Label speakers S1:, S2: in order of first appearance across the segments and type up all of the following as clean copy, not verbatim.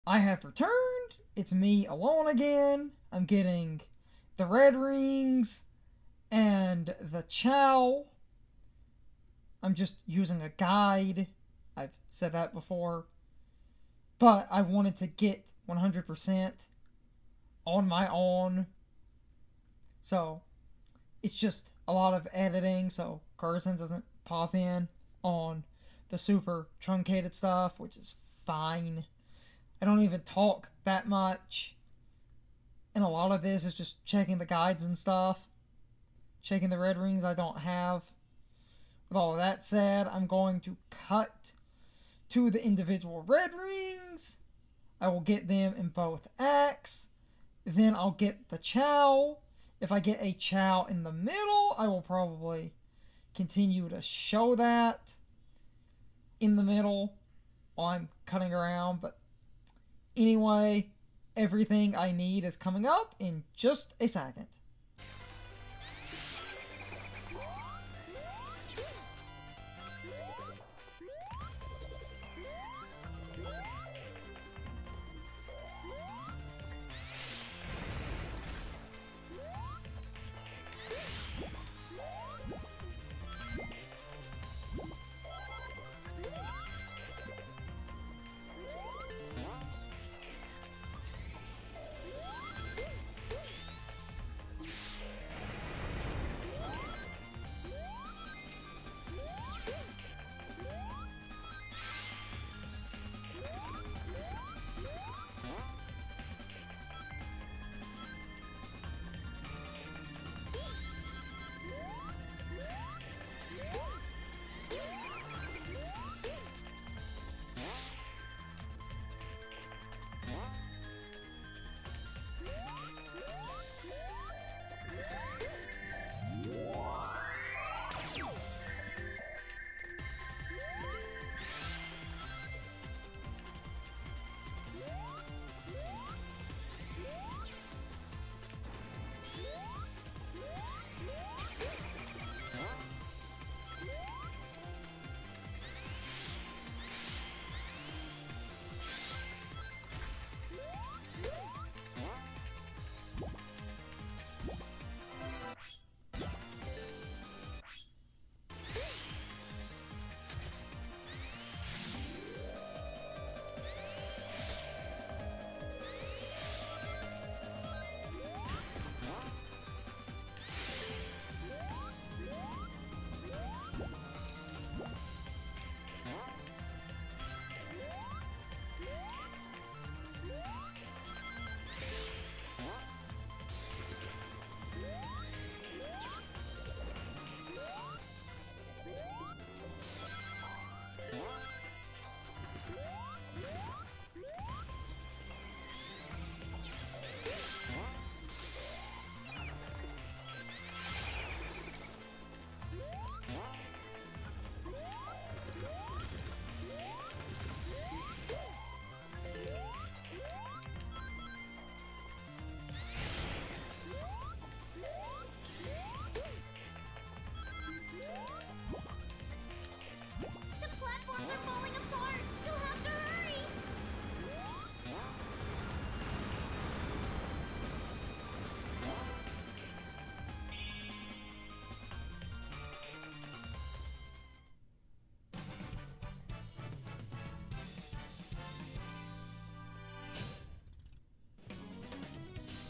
S1: I have returned. It's me alone again. I'm getting the red rings and the Chao. I'm just using a guide. I've said that before. But I wanted to get 100% on my own. So it's just a lot of editing so Carson doesn't pop in on the super truncated stuff, which is fine. I don't even talk that much. And a lot of this is just checking the guides and stuff. Checking the red rings I don't have. With all of that said, I'm going to cut to the individual red rings. I will get them in both acts. Then I'll get the Chao. If I get a Chao in the middle, I will probably continue to show that in the middle while I'm cutting around. But anyway, everything I need is coming up in just a second.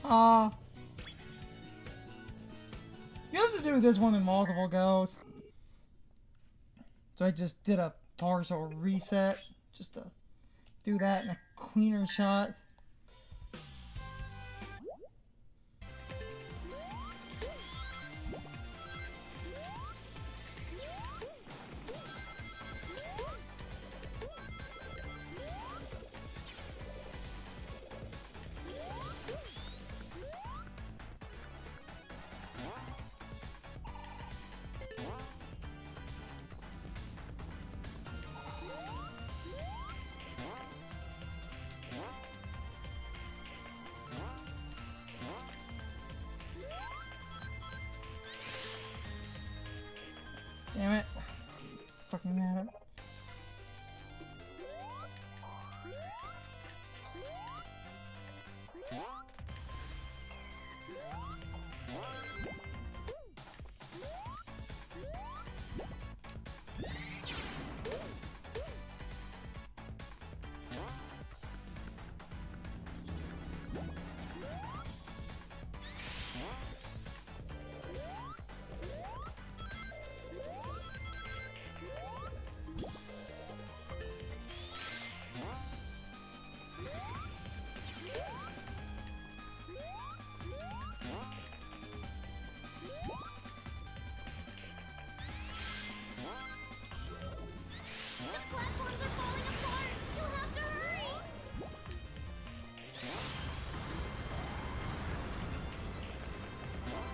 S1: Uh, you have to do this one in multiple goes. So I just did a partial reset just to do that in a cleaner shot.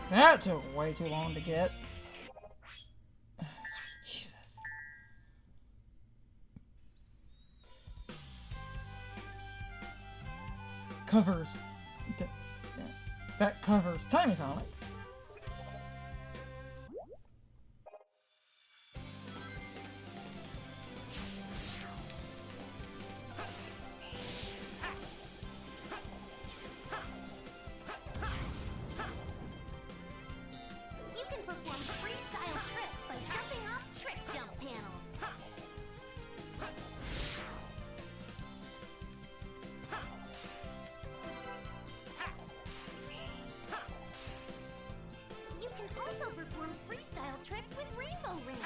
S1: That took way too long to get. Jesus. Covers. That covers Tiny Sonic.
S2: You can perform freestyle tricks by jumping off trick jump panels. You can also perform freestyle tricks with rainbow rings.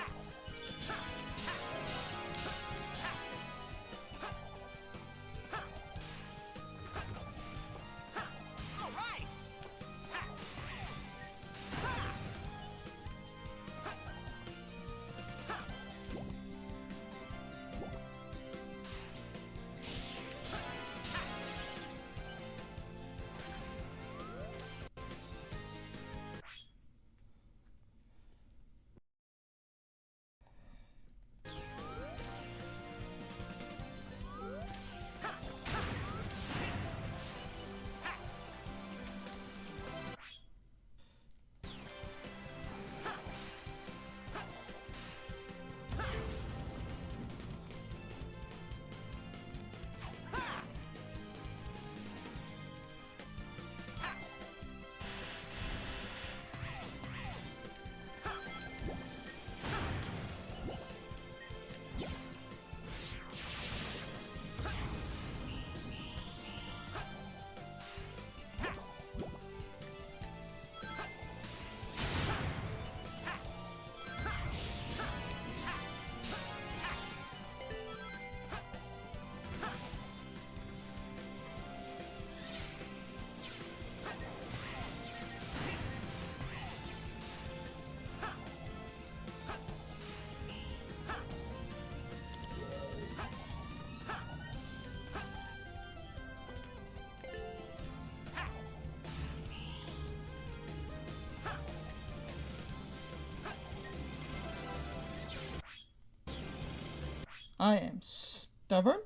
S1: I am stubborn.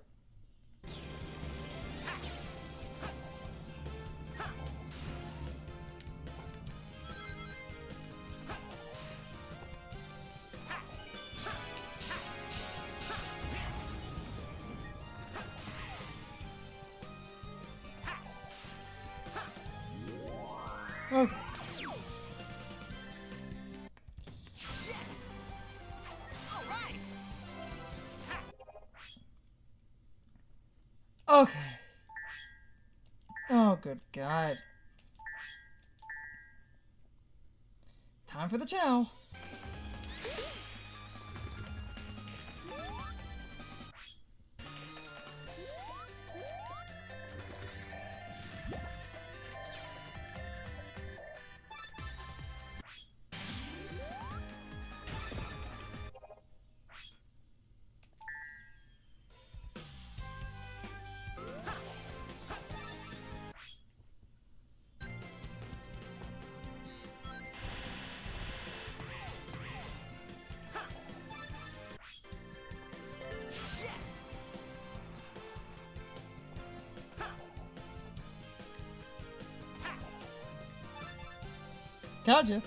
S1: Okay. Okay. Oh, good God. Time for the Chao. Gotcha.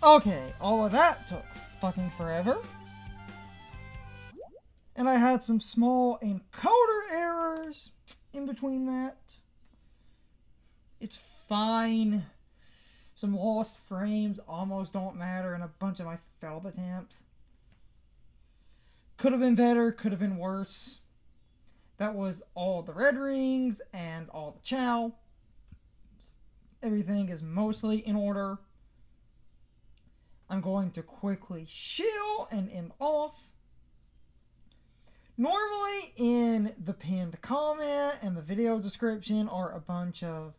S1: Okay, all of that took fucking forever. And I had some small encoder errors in between that. It's fine. Some lost frames almost don't matter in a bunch of my failed attempts. Could have been better, could have been worse. That was all the red rings and all the Chao. Everything is mostly in order. I'm going to quickly shield and end off. Normally in the pinned comment and the video description are a bunch of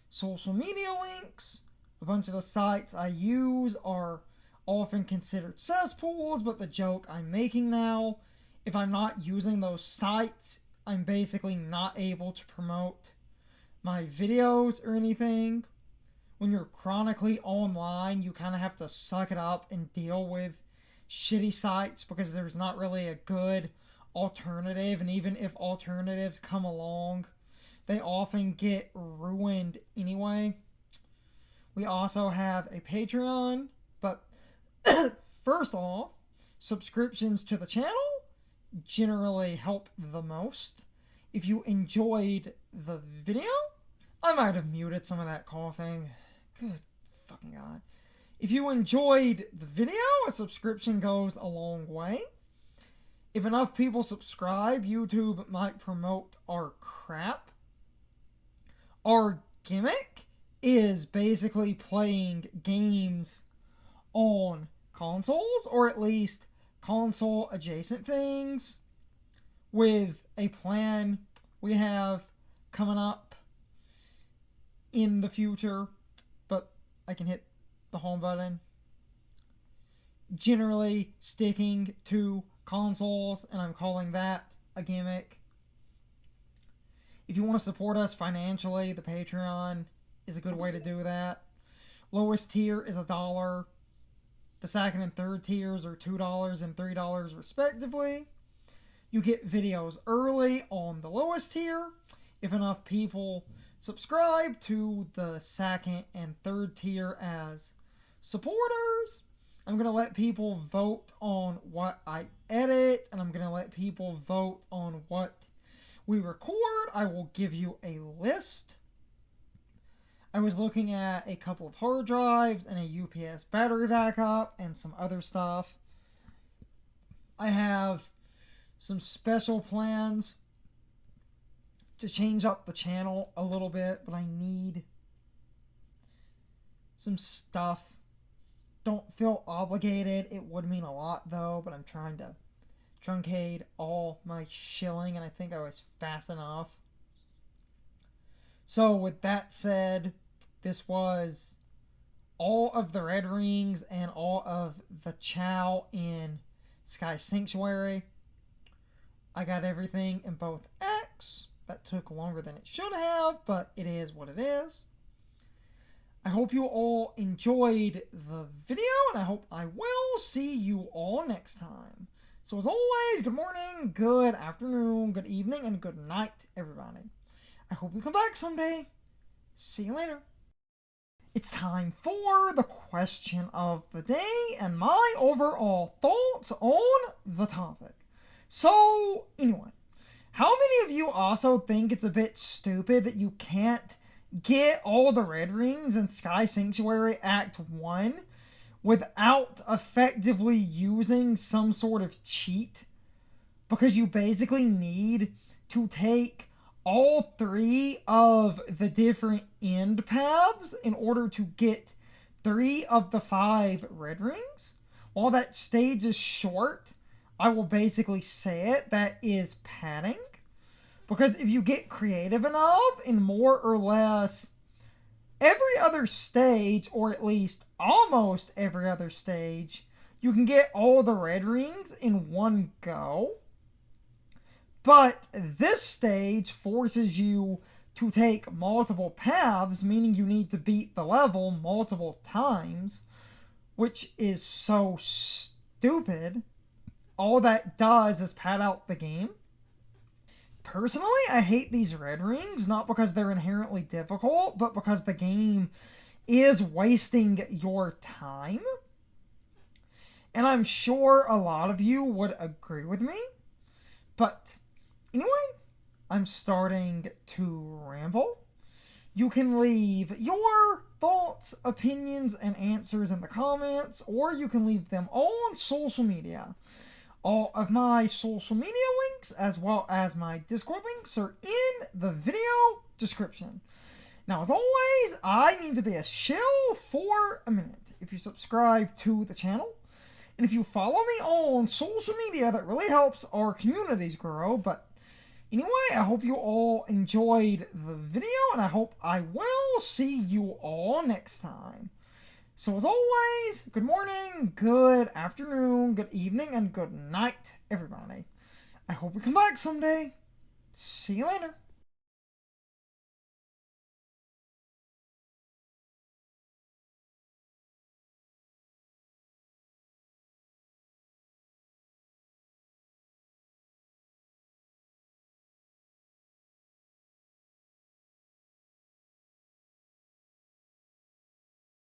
S1: social media links. A bunch of the sites I use are often considered cesspools, but the joke I'm making now, if I'm not using those sites, I'm basically not able to promote my videos or anything. When you're chronically online, you kind of have to suck it up and deal with shitty sites because there's not really a good alternative, and even if alternatives come along, they often get ruined anyway. We also have a Patreon, but first off, subscriptions to the channel generally help the most. If you enjoyed the video, I might have muted some of that coughing. Good fucking God. If you enjoyed the video, a subscription goes a long way. If enough people subscribe, YouTube might promote our crap. Our gimmick is basically playing games on consoles, or at least console adjacent things, with a plan we have coming up in the future, but I can hit the home button. Generally sticking to consoles, and I'm calling that a gimmick. If you want to support us financially, the Patreon is a good way to do that. Lowest tier is $1. The second and third tiers are $2 and $3 respectively. You get videos early on the lowest tier. If enough people subscribe to the second and third tier as supporters, I'm going to let people vote on what I edit, and I'm going to let people vote on what we record. I will give you a list. I was looking at a couple of hard drives and a UPS battery backup and some other stuff. I have some special plans to change up the channel a little bit, but I need some stuff. Don't feel obligated. It would mean a lot though, but I'm trying to truncate all my shilling, and I think I was fast enough. So with that said, this was all of the red rings and all of the Chao in Sky Sanctuary. I got everything in both X. That took longer than it should have, but it is what it is. I hope you all enjoyed the video, and I hope I will see you all next time. So as always, good morning, good afternoon, good evening, and good night, everybody. I hope you come back someday. See you later. It's time for the question of the day and my overall thoughts on the topic. So, anyway, how many of you also think it's a bit stupid that you can't get all the red rings in Sky Sanctuary Act 1 without effectively using some sort of cheat? Because you basically need to take all 3 of the different end paths in order to get 3 of the 5 red rings. While that stage is short, I will basically say it, that is padding. Because if you get creative enough, in more or less every other stage, or at least almost every other stage, you can get all the red rings in one go. But this stage forces you to take multiple paths, meaning you need to beat the level multiple times, which is so stupid. All that does is pad out the game. Personally, I hate these red rings, not because they're inherently difficult, but because the game is wasting your time. And I'm sure a lot of you would agree with me. But anyway, I'm starting to ramble. You can leave your thoughts, opinions, and answers in the comments, or you can leave them on social media. All of my social media links, as well as my Discord links, are in the video description. Now, as always, I need to be a shill for a minute. If you subscribe to the channel, and if you follow me on social media, that really helps our communities grow. But anyway, I hope you all enjoyed the video, and I hope I will see you all next time. So as always, good morning, good afternoon, good evening, and good night, everybody. I hope you come back someday. See you later.